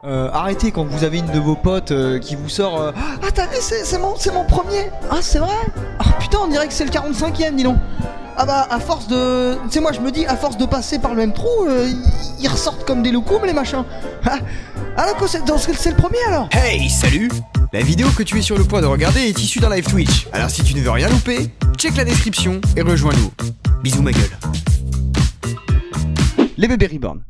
Arrêtez quand vous avez une de vos potes qui vous sort ah t'as vu c'est mon premier. Ah c'est vrai. Ah putain on dirait que c'est le 45ème dis donc. Ah bah à force de... Tu sais moi je me dis à force de passer par le même trou ils ressortent comme des loukoums les machins. Ah d'accord c'est le premier alors. Hey salut. La vidéo que tu es sur le point de regarder est issue d'un live Twitch. Alors si tu ne veux rien louper, check la description et rejoins-nous. Bisous ma gueule. Les bébés reborn.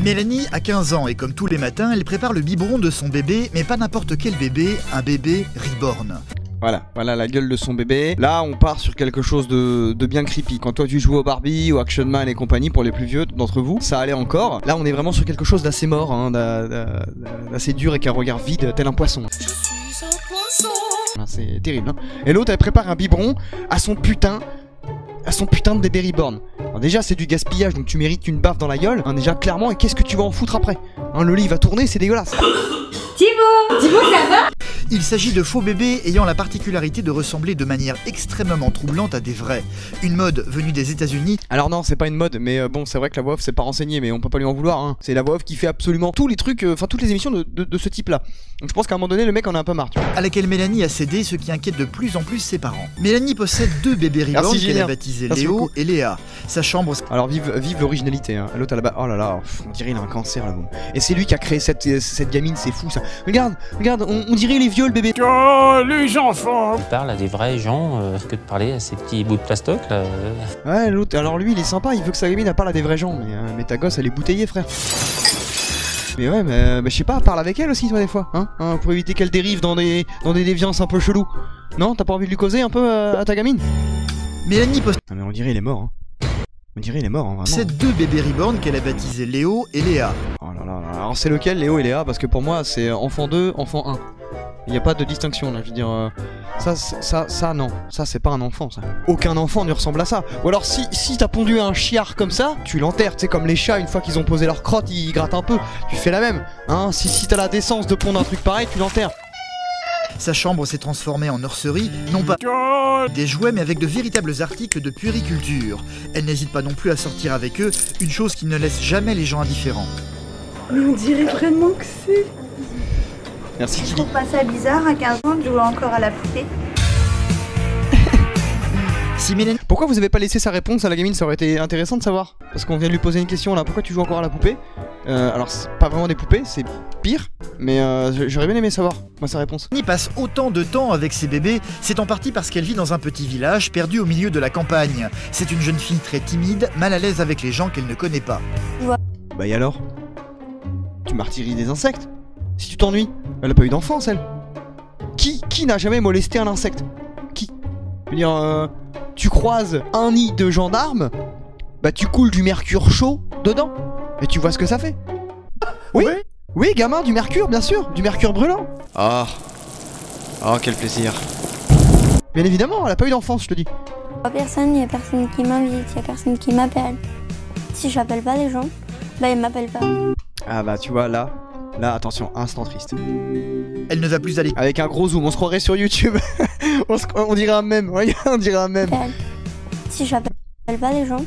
Mélanie a 15 ans et comme tous les matins, elle prépare le biberon de son bébé, mais pas n'importe quel bébé, un bébé reborn. Voilà la gueule de son bébé. Là on part sur quelque chose de bien creepy. Quand toi tu joues au Barbie, au Action Man et compagnie, pour les plus vieux d'entre vous, ça allait encore. Là on est vraiment sur quelque chose d'assez mort, hein, d'assez dur et qu'un regard vide tel un poisson. C'est terrible hein. Et l'autre elle prépare un biberon à son putain de bébé reborn. Alors déjà c'est du gaspillage donc tu mérites une baffe dans la gueule hein, déjà clairement, et qu'est-ce que tu vas en foutre après hein, le lit va tourner, c'est dégueulasse. Thibaut ça va? Il s'agit de faux bébés ayant la particularité de ressembler de manière extrêmement troublante à des vrais. Une mode venue des États-Unis. Alors non, c'est pas une mode, mais bon, c'est vrai que la voix off c'est pas renseigné, mais on peut pas lui en vouloir. Hein. C'est la voix off qui fait absolument tous les trucs, enfin toutes les émissions de ce type-là. Donc je pense qu'à un moment donné, le mec en a un peu marre. Tu vois. À laquelle Mélanie a cédé, ce qui inquiète de plus en plus ses parents. Mélanie possède deux bébés reborn qu'elle a baptisés Léo et Léa. Sa chambre. Alors vive l'originalité. Hein. L'autre là-bas, oh là là, on dirait il a un cancer là. Et c'est lui qui a créé cette gamine, c'est fou ça. Regarde, on dirait les vieux le bébé. Oh, les enfants! Il parle à des vrais gens que de parler à ces petits bouts de plastoc là. Ouais, l'autre, alors lui il est sympa, il veut que sa gamine elle parle à des vrais gens, mais ta gosse elle est bouteillée frère. Mais ouais, mais je sais pas, parle avec elle aussi toi des fois, hein, pour éviter qu'elle dérive dans des déviances un peu chelous. Non, t'as pas envie de lui causer un peu à ta gamine? Mélanie possède. Ah mais on dirait il est mort, hein. On dirait il est mort, hein, vraiment. C'est deux bébés reborn qu'elle a baptisés Léo et Léa. Oh là là, alors c'est lequel Léo et Léa? Parce que pour moi c'est enfant 2, enfant 1. Il n'y a pas de distinction là, je veux dire, ça non, ça c'est pas un enfant ça. Aucun enfant ne ressemble à ça. Ou alors si t'as pondu un chiard comme ça, tu l'enterres, tu sais comme les chats une fois qu'ils ont posé leur crotte, ils grattent un peu, tu fais la même. Hein, si t'as la décence de pondre un truc pareil, tu l'enterres. Sa chambre s'est transformée en nurserie, non pas des jouets mais avec de véritables articles de puériculture. Elle n'hésite pas non plus à sortir avec eux, une chose qui ne laisse jamais les gens indifférents. Mais on dirait vraiment que c'est... Merci. Je trouve pas ça bizarre à 15 ans de jouer encore à la poupée. Si Mélanie... Pourquoi vous avez pas laissé sa réponse à la gamine? Ça aurait été intéressant de savoir. Parce qu'on vient de lui poser une question là, pourquoi tu joues encore à la poupée? Alors c'est pas vraiment des poupées, c'est pire. Mais j'aurais bien aimé savoir, moi, sa réponse. Mélanie passe autant de temps avec ses bébés, c'est en partie parce qu'elle vit dans un petit village perdu au milieu de la campagne. C'est une jeune fille très timide, mal à l'aise avec les gens qu'elle ne connaît pas. Bah et alors? Tu martyrises des insectes? Si tu t'ennuies, elle a pas eu d'enfance elle. Qui n'a jamais molesté un insecte? Qui? Je veux dire, tu croises un nid de gendarmes, bah tu coules du mercure chaud dedans, et tu vois ce que ça fait. Oui, ouais. Oui gamin, du mercure bien sûr, du mercure brûlant. Oh quel plaisir. Bien évidemment, elle a pas eu d'enfance je te dis. Personne, y a personne qui m'invite, y a personne qui m'appelle. Si j'appelle pas les gens, bah ils m'appellent pas. Ah bah tu vois là attention, instant triste. Elle ne va plus aller. Avec un gros zoom, on se croirait sur YouTube. on dirait un mème, on dirait un mème. Si j'appelle pas les gens,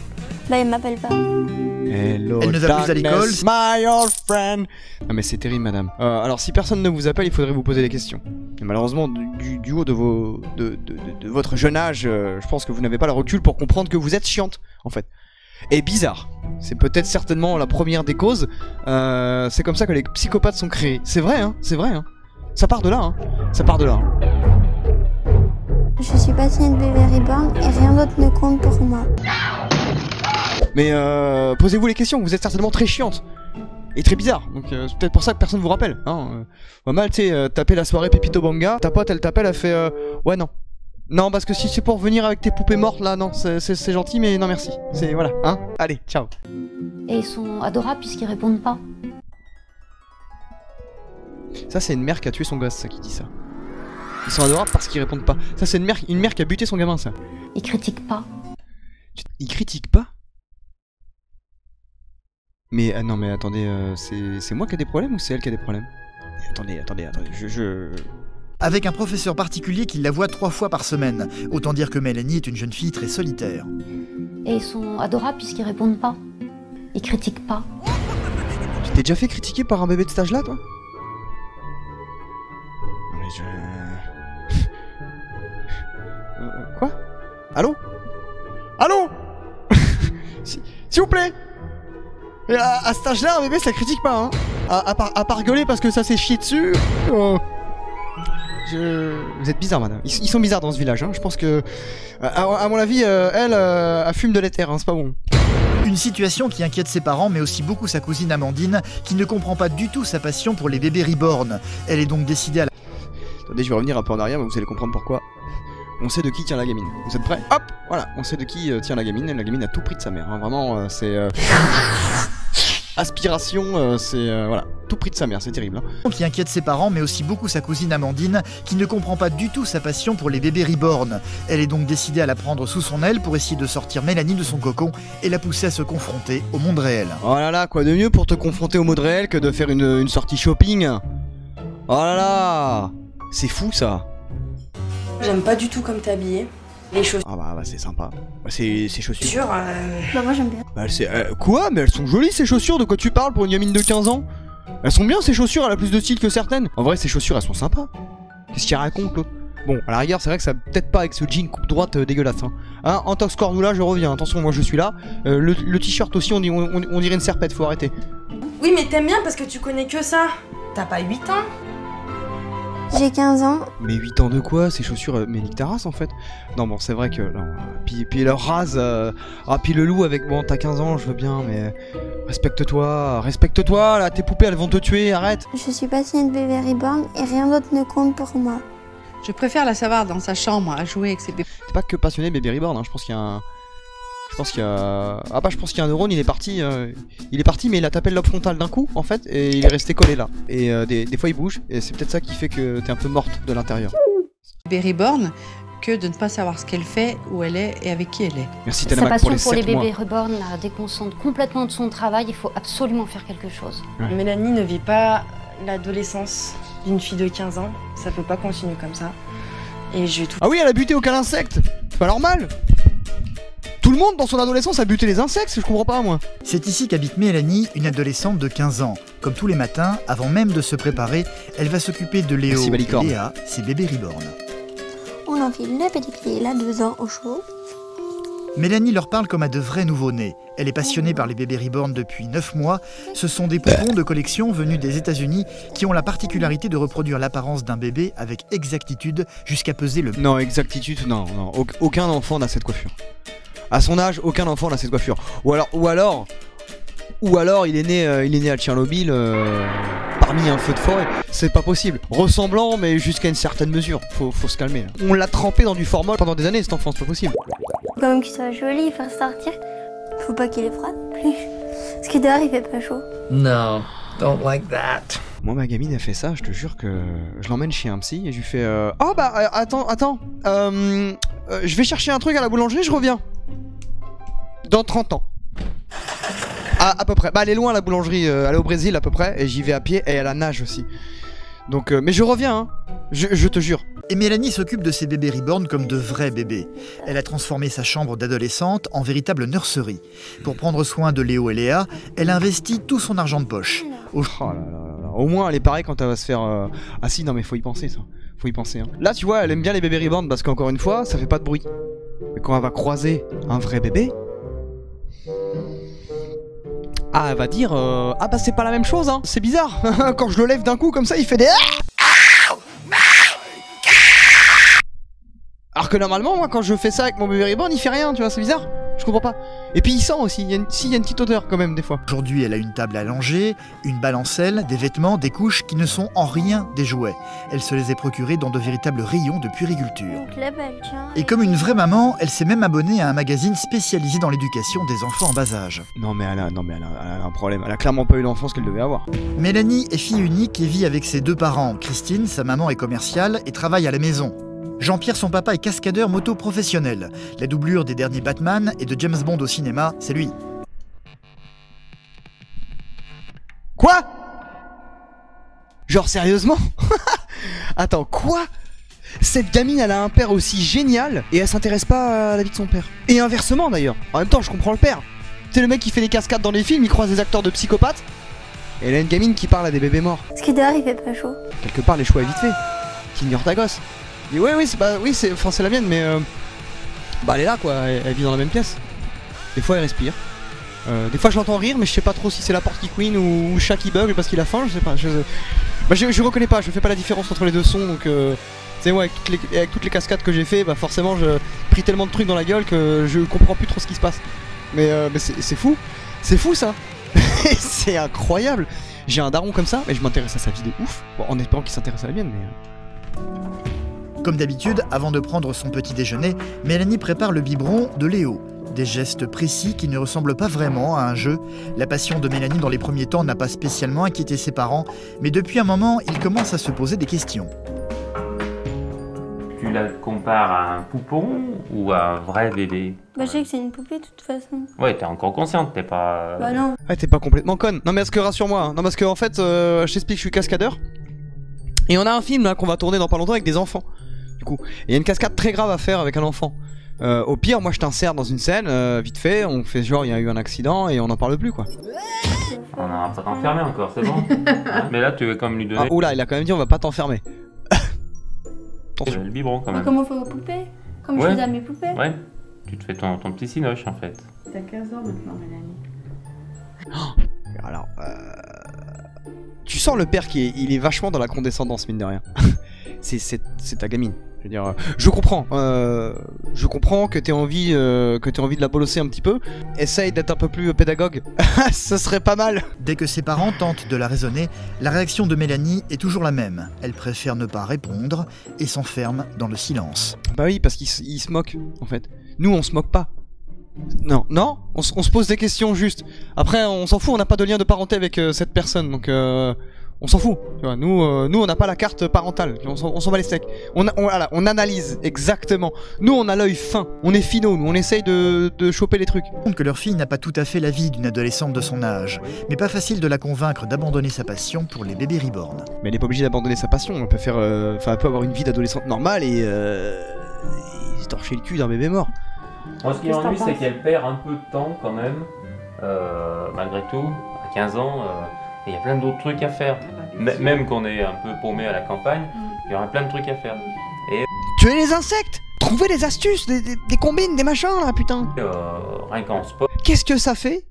bah ils m'appellent pas. Hello, elle ne va plus à l'école. My old friend. Non mais c'est terrible madame. Alors si personne ne vous appelle, il faudrait vous poser des questions. Et malheureusement, du haut de votre jeune âge, je pense que vous n'avez pas le recul pour comprendre que vous êtes chiante, en fait. Et bizarre. C'est peut-être certainement la première des causes. C'est comme ça que les psychopathes sont créés. C'est vrai, hein, c'est vrai, hein. Ça part de là, hein. Ça part de là. Je suis passionnée de bébé reborn et rien d'autre ne compte pour moi. Mais posez-vous les questions, vous êtes certainement très chiante. Et très bizarre, donc c'est peut-être pour ça que personne vous rappelle. Hein. Pas mal, tu sais, taper la soirée Pépito Banga, ta pote elle t'appelle, elle fait ouais non. Non, parce que si c'est pour venir avec tes poupées mortes là, non, c'est gentil, mais non merci. C'est voilà, hein. Allez, ciao. Et ils sont adorables puisqu'ils répondent pas. Ça, c'est une mère qui a tué son gosse, ça qui dit ça. Ils sont adorables parce qu'ils répondent pas. Ça, c'est une mère qui a buté son gamin, ça. Ils critiquent pas. Ils critiquent pas? Mais non, mais attendez, c'est moi qui ai des problèmes ou c'est elle qui a des problèmes? Attendez, Avec un professeur particulier qui la voit 3 fois par semaine. Autant dire que Mélanie est une jeune fille très solitaire. Et ils sont adorables puisqu'ils répondent pas. Ils critiquent pas. T'es déjà fait critiquer par un bébé de cet âge-là, toi? Non mais quoi? Allô? Allô? S'il vous plaît! Et à cet âge-là, un bébé, ça critique pas, hein. À part gueuler parce que ça s'est chié dessus. Vous êtes bizarre, madame. Ils sont bizarres dans ce village, hein. Je pense que, à mon avis, elle fume de l'éther, hein. C'est pas bon. Une situation qui inquiète ses parents, mais aussi beaucoup sa cousine Amandine, qui ne comprend pas du tout sa passion pour les bébés reborn. Elle est donc décidée à la... Attendez, je vais revenir un peu en arrière, mais vous allez comprendre pourquoi. On sait de qui tient la gamine. Vous êtes prêts? Hop! Voilà, on sait de qui tient la gamine. La gamine a tout pris de sa mère, hein. Vraiment, c'est... aspiration, c'est... voilà, tout pris de sa mère, c'est terrible, hein. Qui inquiète ses parents, mais aussi beaucoup sa cousine Amandine, qui ne comprend pas du tout sa passion pour les bébés reborn. Elle est donc décidée à la prendre sous son aile pour essayer de sortir Mélanie de son cocon et la pousser à se confronter au monde réel. Oh là là, quoi de mieux pour te confronter au monde réel que de faire une sortie shopping? Oh là là! C'est fou, ça! J'aime pas du tout comme t'es habillée. Les chaussures. Ah bah c'est sympa. Ces chaussures. Bah moi j'aime bien. Bah quoi? Mais elles sont jolies ces chaussures, de quoi tu parles pour une gamine de 15 ans? Elles sont bien ces chaussures, elle a plus de style que certaines. En vrai ces chaussures elles sont sympas. Qu'est-ce qu'il raconte l'autre? Bon, à la rigueur c'est vrai que ça peut-être pas avec ce jean coupe droite dégueulasse, hein. Antox Cordula, je reviens, attention moi je suis là. Le t-shirt aussi on dirait une serpette, faut arrêter. Oui mais t'aimes bien parce que tu connais que ça. T'as pas 8 ans? J'ai 15 ans. Mais 8 ans de quoi? Ces chaussures, mais nique ta race en fait. Non bon c'est vrai que... Non, puis leur rase... Ah puis le loup avec... Bon t'as 15 ans je veux bien mais... Respecte-toi là, tes poupées elles vont te tuer, arrête. Je suis passionnée de bébé reborn et rien d'autre ne compte pour moi. Je préfère la savoir dans sa chambre à jouer avec ses bébés. C'est pas que passionné de bébé reborn, hein. Je pense qu'il y a un... Je pense qu'il y a... Ah bah je pense qu'il y a un neurone, il est parti mais il a tapé le lobe frontal d'un coup en fait et il est resté collé là. Et des fois il bouge et c'est peut-être ça qui fait que t'es un peu morte de l'intérieur. Bébé reborn que de ne pas savoir ce qu'elle fait, où elle est et avec qui elle est. Merci Sa Tanamac passion pour les bébés 7 mois. reborn la déconcentre complètement de son travail, il faut absolument faire quelque chose. Ouais. Mélanie ne vit pas l'adolescence d'une fille de 15 ans. Ça peut pas continuer comme ça. Et je vais tout... Ah oui, elle a buté aucun insecte. C'est pas normal. Tout le monde dans son adolescence a buté les insectes, je comprends pas moi. C'est ici qu'habite Mélanie, une adolescente de 15 ans. Comme tous les matins, avant même de se préparer, elle va s'occuper de Léo Merci, et Balicorne. Léa, ses bébés reborn. On enfile le petit pied là 2 ans au chaud. Mélanie leur parle comme à de vrais nouveau-nés. Elle est passionnée par les bébés reborn depuis 9 mois. Ce sont des poupons de collection venus des États-Unis qui ont la particularité de reproduire l'apparence d'un bébé avec exactitude jusqu'à peser le... Non, exactitude, non. Aucun enfant n'a cette coiffure. À son âge, aucun enfant n'a cette coiffure. Ou alors il est né à Tchernobyl parmi un feu de forêt. C'est pas possible. Ressemblant, mais jusqu'à une certaine mesure. Faut se calmer là. On l'a trempé dans du formol pendant des années cet enfant, c'est pas possible. Faut quand même qu'il soit joli, faire sortir. Faut pas qu'il ait froid non plus. Parce que dehors il fait pas chaud. No, don't like that. Moi ma gamine elle fait ça, je te jure que je l'emmène chez un psy et je lui fais oh bah attends, je vais chercher un truc à la boulangerie, je reviens. Dans 30 ans. À peu près. Bah elle est loin la boulangerie, elle est au Brésil à peu près et j'y vais à pied et elle a nage aussi. Donc mais je reviens hein, je te jure. Et Mélanie s'occupe de ses bébés reborn comme de vrais bébés. Elle a transformé sa chambre d'adolescente en véritable nurserie. Pour prendre soin de Léo et Léa, elle investit tout son argent de poche. Oh là là. Au moins elle est pareille quand elle va se faire... Ah si non mais faut y penser ça. Faut y penser hein. Là tu vois elle aime bien les bébés reborn parce qu'encore une fois ça fait pas de bruit. Mais quand elle va croiser un vrai bébé... Ah elle va dire ah bah c'est pas la même chose hein. C'est bizarre. Quand je le lève d'un coup comme ça il fait des... Alors que normalement moi quand je fais ça avec mon bébé reborn il fait rien tu vois, c'est bizarre. Je comprends pas. Et puis il sent aussi, il y a une petite odeur quand même des fois. Aujourd'hui elle a une table à langer, une balancelle, des vêtements, des couches qui ne sont en rien des jouets. Elle se les est procurés dans de véritables rayons de puériculture. Et comme une vraie maman, elle s'est même abonnée à un magazine spécialisé dans l'éducation des enfants en bas âge. Non mais elle a un problème, elle a clairement pas eu l'enfance qu'elle devait avoir. Mélanie est fille unique et vit avec ses 2 parents. Christine, sa maman, est commerciale et travaille à la maison. Jean-Pierre, son papa, est cascadeur moto professionnel. La doublure des derniers Batman et de James Bond au cinéma, c'est lui. Quoi? Genre sérieusement? Attends, quoi? Cette gamine elle a un père aussi génial et elle s'intéresse pas à la vie de son père. Et inversement d'ailleurs. En même temps je comprends le père. C'est le mec qui fait des cascades dans les films, il croise des acteurs de psychopathes. Et elle a une gamine qui parle à des bébés morts. Parce que dehors il fait pas chaud. Quelque part, les choix est vite fait. Qui ignore ta gosse. Il dit ouais, c'est la mienne, mais bah elle est là quoi, elle vit dans la même pièce. Des fois elle respire. Des fois je l'entends rire, mais je sais pas trop si c'est la porte qui couine ou le chat qui bug parce qu'il a faim, je sais pas. Je reconnais pas, je fais pas la différence entre les deux sons, donc c'est moi avec toutes les cascades que j'ai fait, bah forcément je pris tellement de trucs dans la gueule que je comprends plus trop ce qui se passe. Mais c'est fou ça. C'est incroyable. J'ai un daron comme ça, et je m'intéresse à sa vie de ouf, bon, en espérant qu'il s'intéresse à la mienne, mais... Comme d'habitude, avant de prendre son petit déjeuner, Mélanie prépare le biberon de Léo. Des gestes précis qui ne ressemblent pas vraiment à un jeu. La passion de Mélanie dans les premiers temps n'a pas spécialement inquiété ses parents, mais depuis un moment, ils commencent à se poser des questions. Tu la compares à un poupon ou à un vrai bébé? Bah je sais que c'est une poupée de toute façon. Ouais, t'es encore consciente, t'es pas... Bah non. Ouais, t'es pas complètement conne. Non mais parce que rassure-moi, hein. Non parce que en fait, je t'explique, je suis cascadeur. Et on a un film là qu'on va tourner dans pas longtemps avec des enfants. Du coup, il y a une cascade très grave à faire avec un enfant. Au pire, moi je t'insère dans une scène, vite fait, on fait genre il y a eu un accident et on n'en parle plus quoi. On n'a pas t'enfermer encore, c'est bon. Mais là tu veux comme lui donner... Ah, oula, il a quand même dit on va pas t'enfermer. Le biberon quand même. Mais comment on fait aux poupées? Comme je faisais à mes poupées? Ouais, tu te fais ton petit cinoche en fait. T'as 15 ans maintenant, Mélanie. Oh, alors, tu sens le père il est vachement dans la condescendance mine de rien. C'est ta gamine. Je veux dire, je comprends que t'aies envie de la bolosser un petit peu. Essaye d'être un peu plus pédagogue. Ce serait pas mal. Dès que ses parents tentent de la raisonner, la réaction de Mélanie est toujours la même. Elle préfère ne pas répondre et s'enferme dans le silence. Bah oui, parce qu'il se moque en fait. Nous on se moque pas. Non, on se pose des questions juste. Après on s'en fout, on n'a pas de lien de parenté avec cette personne, donc on s'en fout. Tu vois, nous on n'a pas la carte parentale, on s'en bat les steaks. On analyse exactement. Nous on a l'œil fin, on est finaux, nous on essaye de choper les trucs. Que leur fille n'a pas tout à fait la vie d'une adolescente de son âge, mais pas facile de la convaincre d'abandonner sa passion pour les bébés reborn. Mais elle est pas obligée d'abandonner sa passion, elle peut faire, elle peut avoir une vie d'adolescente normale et se torcher le cul d'un bébé mort. Moi, ce qui m'ennuie, c'est qu'elle perd un peu de temps quand même, malgré tout. À 15 ans, il y a plein d'autres trucs à faire. Même qu'on est un peu paumé à la campagne, il y aura plein de trucs à faire. Et... Tuer les insectes, trouver des astuces, des combines, des machins là, putain. Rien qu'en sport. Qu'est-ce que ça fait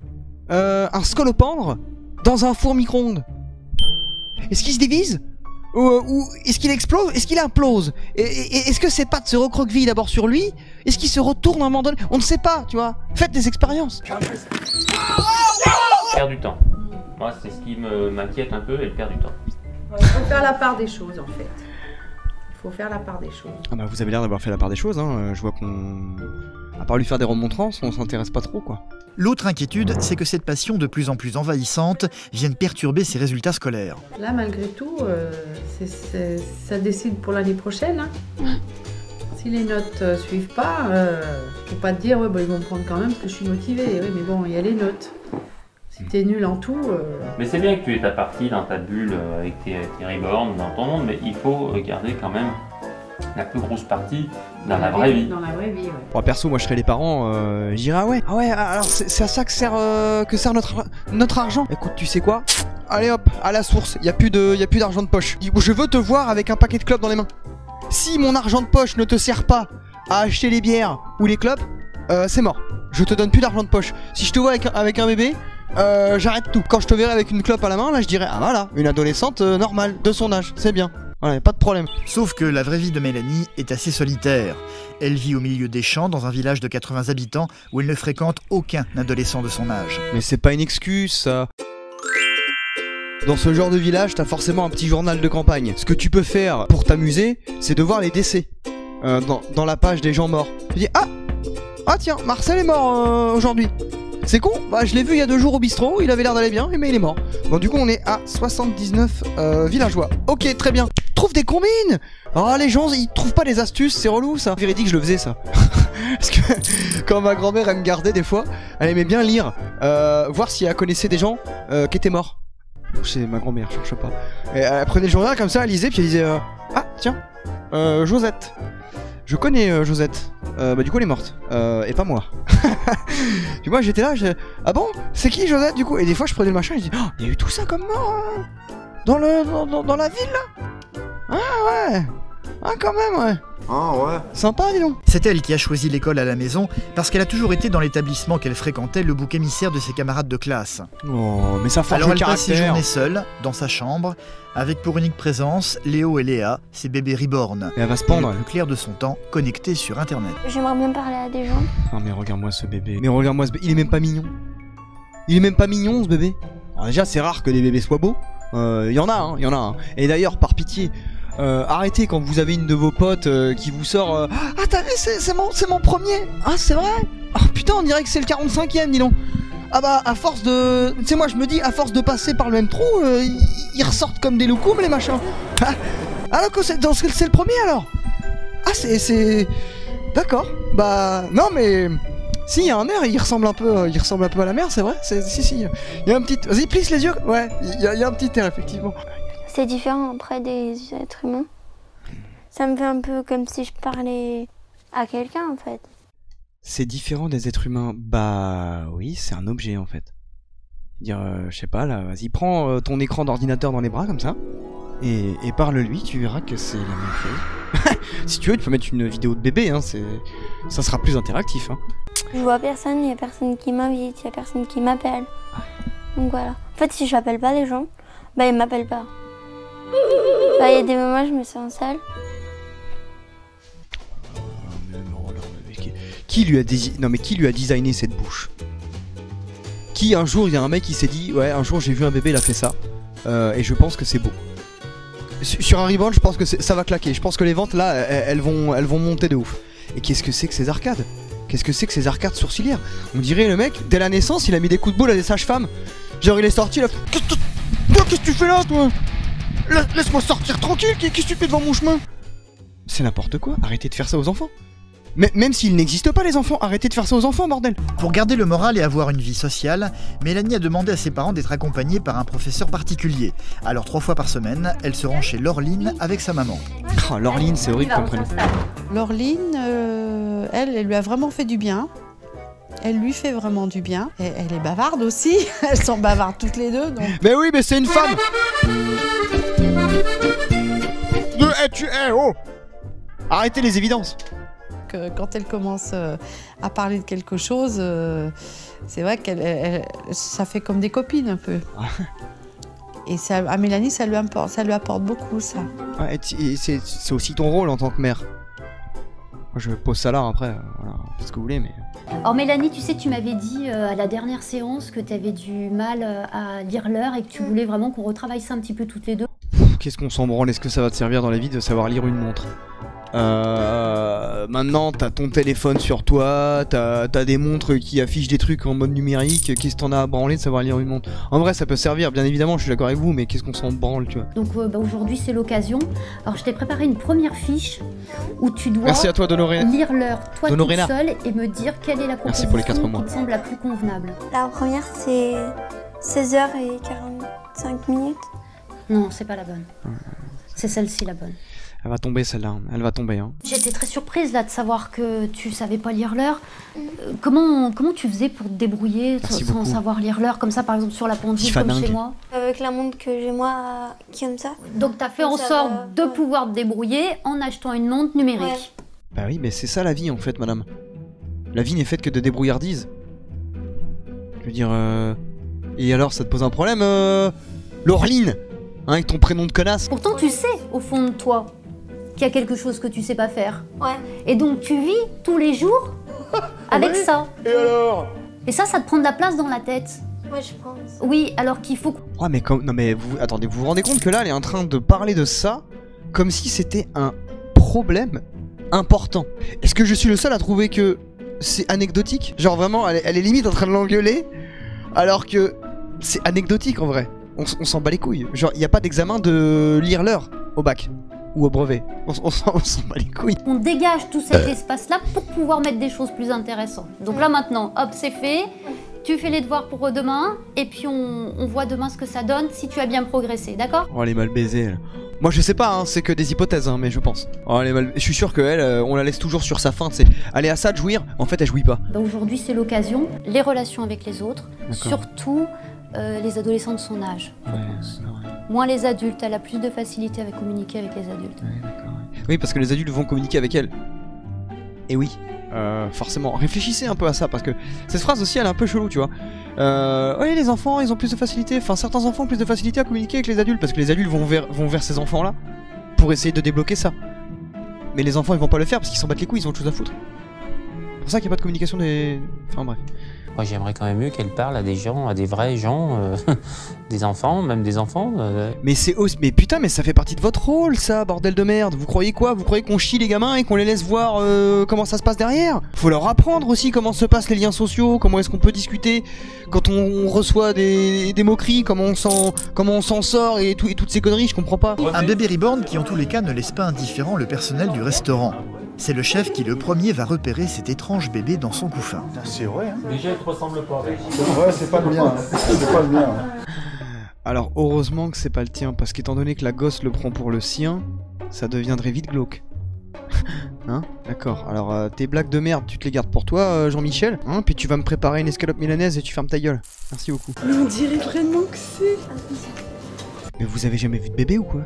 un scolopendre dans un four micro-ondes? Est-ce qu'il se divise? Ou est-ce qu'il explose? Est-ce qu'il implose? Est-ce que ses pattes se recroquevillent d'abord sur lui? Est-ce qu'il se retourne à un moment donné? On ne sait pas, tu vois. Faites des expériences. Perd du temps. Moi, c'est ce qui m'inquiète un peu, elle perd du temps. Il faut faire la part des choses, en fait. Il faut faire la part des choses. Ah bah vous avez l'air d'avoir fait la part des choses, hein. Je vois qu'on... À part lui faire des remontrances, on s'intéresse pas trop, quoi. L'autre inquiétude, c'est que cette passion de plus en plus envahissante vienne perturber ses résultats scolaires. Là, malgré tout, ça décide pour l'année prochaine. Hein. Si les notes suivent pas, faut pas te dire ouais, bah, ils vont me prendre quand même parce que je suis motivée. Oui, mais bon, il y a les notes. Si t'es nul en tout... Mais c'est bien que tu aies ta partie dans ta bulle avec tes reborn dans ton monde, mais il faut regarder quand même la plus grosse partie dans la vraie vie. Dans la vraie vie, ouais. Bon, perso, moi je serais les parents, je dirais ah ouais, alors c'est à ça que sert notre argent. Écoute, tu sais quoi? Allez hop, à la source, y a plus d'argent de poche. Je veux te voir avec un paquet de clopes dans les mains. Si mon argent de poche ne te sert pas à acheter les bières ou les clopes, c'est mort. Je te donne plus d'argent de poche. Si je te vois avec un bébé, j'arrête tout. Quand je te verrai avec une clope à la main, là je dirais ah voilà, une adolescente normale, de son âge, c'est bien. Ouais, pas de problème. Sauf que la vraie vie de Mélanie est assez solitaire. Elle vit au milieu des champs dans un village de 80 habitants où elle ne fréquente aucun adolescent de son âge. Mais c'est pas une excuse ça. Dans ce genre de village, t'as forcément un petit journal de campagne. Ce que tu peux faire pour t'amuser, c'est de voir les décès dans la page des gens morts. Tu dis ah tiens, Marcel est mort aujourd'hui. C'est con, bah je l'ai vu il y a 2 jours au bistrot, il avait l'air d'aller bien, mais il est mort. Bon du coup on est à 79 villageois. Ok, très bien. Trouve des combines. Oh les gens ils trouvent pas les astuces, c'est relou ça. Véridique, je le faisais ça. Parce que quand ma grand-mère elle me gardait des fois, elle aimait bien lire, voir si elle connaissait des gens qui étaient morts. C'est ma grand-mère, je sais pas. Et elle prenait le journal comme ça, elle lisait, puis elle disait ah tiens, Josette. Je connais Josette. bah du coup elle est morte. Et pas moi. Du coup moi j'étais là, ah bon, c'est qui Josette du coup? Et des fois je prenais le machin et je dis, oh, il y a eu tout ça comme mort dans la ville là? Ah ouais. Ah quand même ouais. Ah ouais. Sympa dis donc. C'est elle qui a choisi l'école à la maison parce qu'elle a toujours été dans l'établissement qu'elle fréquentait le bouc émissaire de ses camarades de classe. Oh mais ça forge Alors le elle passe ses caractère. journées seule, dans sa chambre, avec pour unique présence Léo et Léa, ses bébés reborn. Et elle va se pendre. Le plus clair de son temps, connectés sur internet. J'aimerais bien parler à des gens. Ah mais regarde-moi ce bébé. Mais regarde-moi ce bébé, il est même pas mignon. Il est même pas mignon ce bébé. Alors déjà c'est rare que des bébés soient beaux. Y en a hein, y en a hein. Et d'ailleurs par pitié, arrêtez quand vous avez une de vos potes qui vous sort ah t'as vu c'est mon premier. Ah c'est vrai. Oh putain on dirait que c'est le 45ème dis donc. Ah bah à force de... Tu sais moi je me dis à force de passer par le même trou ils ressortent comme des loukoums les machins. Ah alors que c'est le premier alors. Ah c'est... D'accord. Bah non mais... Si, il y a un air, il ressemble un peu à la mère, c'est vrai. Si, il y a un petit... Vas-y, plisse les yeux. Ouais, il y a un petit air, effectivement. C'est différent après des êtres humains. Ça me fait un peu comme si je parlais à quelqu'un, en fait. C'est différent des êtres humains. Bah oui, c'est un objet, en fait. Dire, je sais pas, là, vas-y, prends ton écran d'ordinateur dans les bras, comme ça. Et parle-lui, tu verras que c'est la même chose. Si tu veux, tu peux mettre une vidéo de bébé, hein, ça sera plus interactif, hein. Je vois personne, il y a personne qui m'invite, il y a personne qui m'appelle. Donc voilà. En fait, si j'appelle pas les gens, bah ils m'appellent pas. Bah il y a des moments je me sens seule. Qui lui a designé cette bouche? Qui un jour il y a un mec qui s'est dit ouais un jour j'ai vu un bébé il a fait ça et je pense que c'est beau. Sur un rebound je pense que ça va claquer. Je pense que les ventes là elles vont monter de ouf. Et qu'est-ce que c'est que ces arcades? Qu'est-ce que c'est que ces arcades sourcilières? On dirait le mec, dès la naissance, il a mis des coups de boule à des sages-femmes. Genre il est sorti là. Qu'est-ce que tu fais là toi? Laisse-moi sortir tranquille, qu'est-ce que tu fais devant mon chemin? C'est n'importe quoi, arrêtez de faire ça aux enfants. Mais même s'ils n'existent pas les enfants, arrêtez de faire ça aux enfants, bordel. Pour garder le moral et avoir une vie sociale, Mélanie a demandé à ses parents d'être accompagnée par un professeur particulier. Alors 3 fois par semaine, elle se rend chez Laureline avec sa maman. Oh, Laureline, c'est horrible comme prénom. Laureline, elle lui a vraiment fait du bien. Elle lui fait vraiment du bien. Et elle est bavarde aussi. Elles sont bavardes toutes les deux. Donc... Mais oui, mais c'est une femme. Oh. Arrêtez les évidences. Quand elle commence à parler de quelque chose, c'est vrai ça fait comme des copines un peu. Et ça, à Mélanie, ça lui apporte beaucoup, ça. Ouais, et c'est aussi ton rôle en tant que mère. Moi, je pose ça là après, voilà, faites ce que vous voulez, mais... Alors Mélanie, tu sais, tu m'avais dit à la dernière séance que tu avais du mal à lire l'heure et que tu voulais vraiment qu'on retravaille ça un petit peu toutes les deux. Qu'est-ce qu'on s'en branle? Est-ce que ça va te servir dans la vie de savoir lire une montre? Maintenant t'as ton téléphone sur toi, t'as des montres qui affichent des trucs en mode numérique, qu'est-ce que t'en as à branler de savoir lire une montre? En vrai ça peut servir, bien évidemment, je suis d'accord avec vous, mais qu'est-ce qu'on s'en branle, tu vois? Donc aujourd'hui c'est l'occasion. Alors je t'ai préparé une première fiche où tu dois Merci à toi, lire l'heure toi toute seule et me dire quelle est la proposition pour les 4 mois. qui te semble la plus convenable. La première c'est 16h45. Non, c'est pas la bonne. C'est celle-ci la bonne. Elle va tomber celle-là, elle va tomber. Hein. J'étais très surprise là de savoir que tu savais pas lire l'heure. Comment tu faisais pour te débrouiller sans savoir lire l'heure comme ça par exemple sur la pendule comme chez moi? Avec la montre que j'ai moi comme ça. Donc t'as fait en sorte de pouvoir te débrouiller en achetant une montre numérique. Ouais. Bah oui mais c'est ça la vie en fait madame. La vie n'est faite que de débrouillardise. Je veux dire Et alors ça te pose un problème Laureline hein, avec ton prénom de connasse. Pourtant tu sais au fond de toi qu'il y a quelque chose que tu sais pas faire. Ouais. Et donc tu vis tous les jours avec ça. Et alors? Et ça te prend de la place dans la tête. Ouais, je pense. Oui, alors qu'il faut... Ouais, mais comme... Non, mais vous... Attendez, vous vous rendez compte que là, elle est en train de parler de ça comme si c'était un problème important. Est-ce que je suis le seul à trouver que c'est anecdotique? Genre vraiment, elle est limite en train de l'engueuler alors que c'est anecdotique en vrai. On s'en bat les couilles. Genre, il n'y a pas d'examen de lire l'heure au bac. Ou au brevet. On s'en bat les couilles. On dégage tout cet espace-là pour pouvoir mettre des choses plus intéressantes. Donc là maintenant, hop, c'est fait. Tu fais les devoirs pour demain. Et puis on voit demain ce que ça donne si tu as bien progressé, d'accord? Oh, elle est mal baisée, elle. Moi je sais pas, hein, c'est que des hypothèses, hein, mais je pense. Oh, je suis sûr qu'elle, on la laisse toujours sur sa faim, c'est elle est à ça de jouir, en fait elle jouit pas. Bah aujourd'hui c'est l'occasion, les relations avec les autres, surtout les adolescents de son âge, je pense. Moins les adultes, elle a plus de facilité à communiquer avec les adultes. Oui, parce que les adultes vont communiquer avec elle. Et oui, forcément. Réfléchissez un peu à ça, parce que cette phrase aussi, elle est un peu chelou, tu vois. Oui, les enfants, ils ont plus de facilité. Enfin, certains enfants ont plus de facilité à communiquer avec les adultes, parce que les adultes vont vers ces enfants-là pour essayer de débloquer ça. Mais les enfants, ils vont pas le faire parce qu'ils s'en battent les couilles, ils ont autre chose à foutre. C'est pour ça qu'il n'y a pas de communication des... Enfin, bref. Moi, j'aimerais quand même mieux qu'elle parle à des gens, à des vrais gens, des enfants, même des enfants. Mais c'est mais putain, mais ça fait partie de votre rôle, ça, bordel de merde. Vous croyez quoi? Vous croyez qu'on chie les gamins et qu'on les laisse voir comment ça se passe derrière? Faut leur apprendre aussi comment se passent les liens sociaux, comment est-ce qu'on peut discuter quand on reçoit des moqueries, comment on s'en sort et toutes ces conneries, je comprends pas. Un bébé reborn qui en tous les cas ne laisse pas indifférent le personnel du restaurant. C'est le chef qui le premier va repérer cet étrange bébé dans son couffin. C'est vrai, hein. Déjà, il te ressemble pas. Ouais, c'est pas le mien. C'est pas le mien. Alors, heureusement que c'est pas le tien, parce qu'étant donné que la gosse le prend pour le sien, ça deviendrait vite glauque. Hein? D'accord. Alors, tes blagues de merde, tu te les gardes pour toi, Jean-Michel. Hein? Puis tu vas me préparer une escalope milanaise et tu fermes ta gueule. Merci beaucoup. Mais on dirait vraiment que c'est... Mais vous avez jamais vu de bébé ou quoi?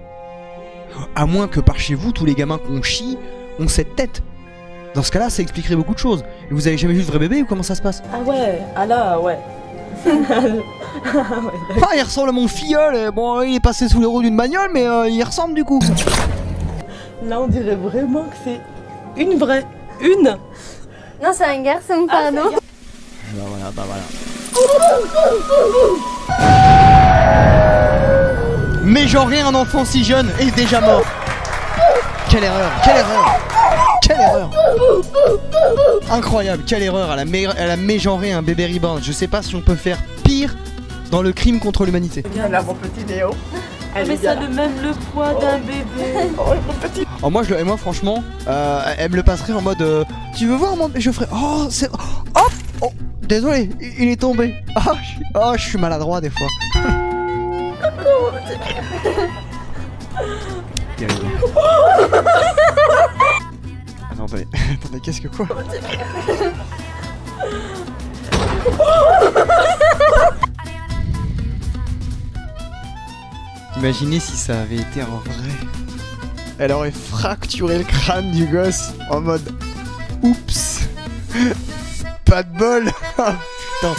À moins que par chez vous, tous les gamins qu'on chie ont cette tête. Dans ce cas-là, ça expliquerait beaucoup de choses. Mais vous avez jamais vu de vrai bébé ou comment ça se passe? Ah ouais, ah là, ouais. Ah, il ressemble à mon filleul. Bon, il est passé sous les roues d'une bagnole, mais il ressemble du coup. Là, on dirait vraiment que c'est une vraie. Une. Non, c'est un garçon, pardon. Bah voilà, bah voilà. Mais genrer un enfant si jeune est déjà mort. Quelle erreur, quelle erreur, quelle erreur. Incroyable, quelle erreur. Elle a mégenré un bébé reborn. Je sais pas si on peut faire pire dans le crime contre l'humanité. Regarde là, mon petit Léo. Mais ça a même le poids d'un bébé. Oh, mon petit. Oh, moi franchement, elle me le passerait en mode tu veux voir mon... Je ferais oh c'est... Oh désolé, il est tombé. Je suis maladroit des fois. Non attendez, attendez, qu'est-ce que quoi? Imaginez si ça avait été en vrai. Elle aurait fracturé le crâne du gosse en mode oups. Pas de bol. Putain.